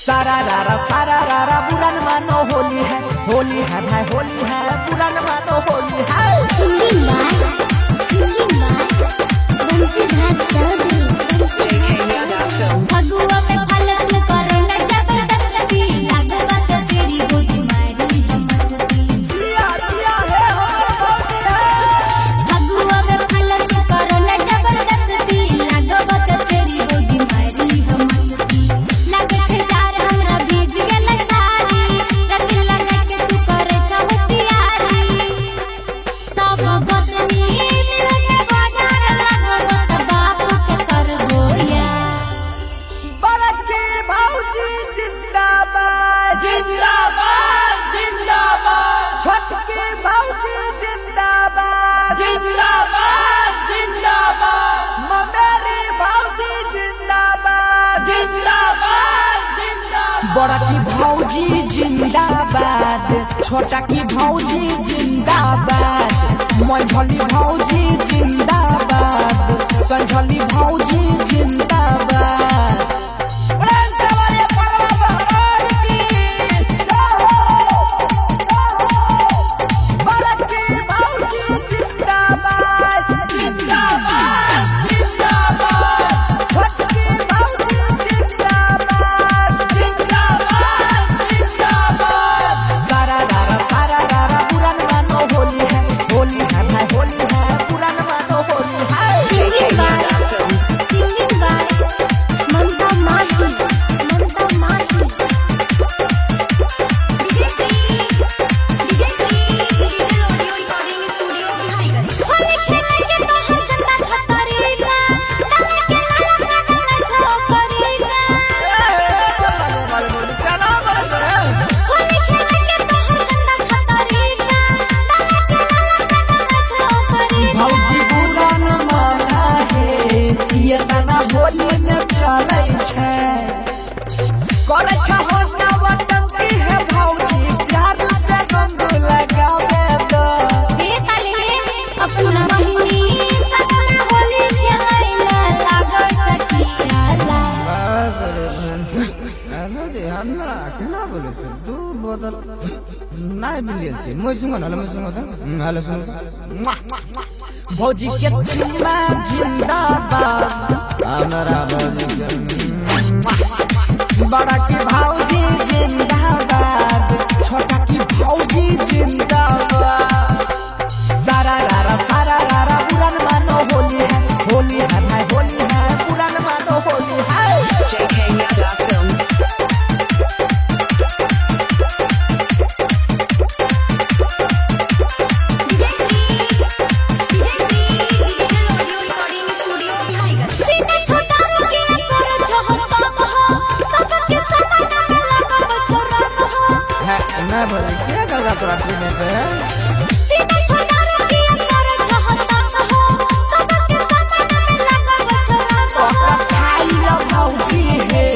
सारा रारा बुरा न मानो होली है भाई होली है बुरा न मानो होली है। फगुआ में फलक करो न जबरदस्ती लागवा से तेरी गोदी मारी मस्ती। फगुआ में फलक करो न जबरदस्ती लागवा से तेरी गोदी मारी मस्ती। लगे छे जार हमरा भीज गेल सारी रख लगा के तू करे छहतियारी। सब गोतनी मिल के बाजार लागवा त बाप के करबो या। बड़की भौजी जिंदाबाद जिंदाबाद जिंदाबाद, छोटकी भौजी जिंदाबाद जिंदाबाद जिंदाबाद, ममेरी भौजी जिंदाबाद जिंदाबाद जिंदाबाद। बड़की भौजी जिंदाबाद, छोटकी भौजी जिंदाबाद, मझली भौजी जिंदाबाद, संझली भौजी जिंदाबाद। भौजी के चुम्मा जिंदाबाद, हमारा भौजी बड़ा की भौजी जिंदाबाद, छोटा की भौजी जिंदाबाद। सारा रारा बुरा न मानो होली है भाई होली है बुरा न मानो होली है। क्या कर तोरा पीने से भौजी है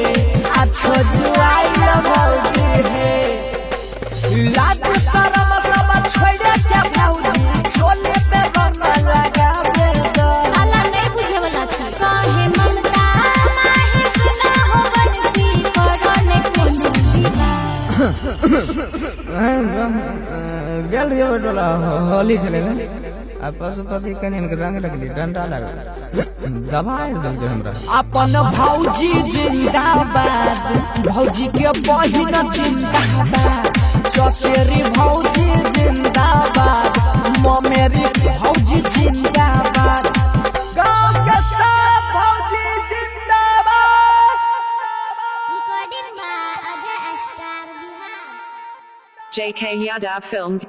अच्छो जुआई भौजी है लाज शरम सब छोड़े के भौजी छोले पे रंग लगावे दो। साला नहीं बुझे वाला छ काहे मनता माही सुना हो बनती करने कोनो दीवा। गेल रे टोला होली खेले आ पशुपति कने रंग लगली डंडा लगा दबाड़ दल के हमरा। अपन भौजी जिंदाबाद, भौजी के बहिन जिंदाबाद, चचेरी भौजी जिंदाबाद, ममेरी भौजी जिंदाबाद, गांव के सब भौजी जिंदाबाद। Recording by Ajay star Bihar. JK Yadav Films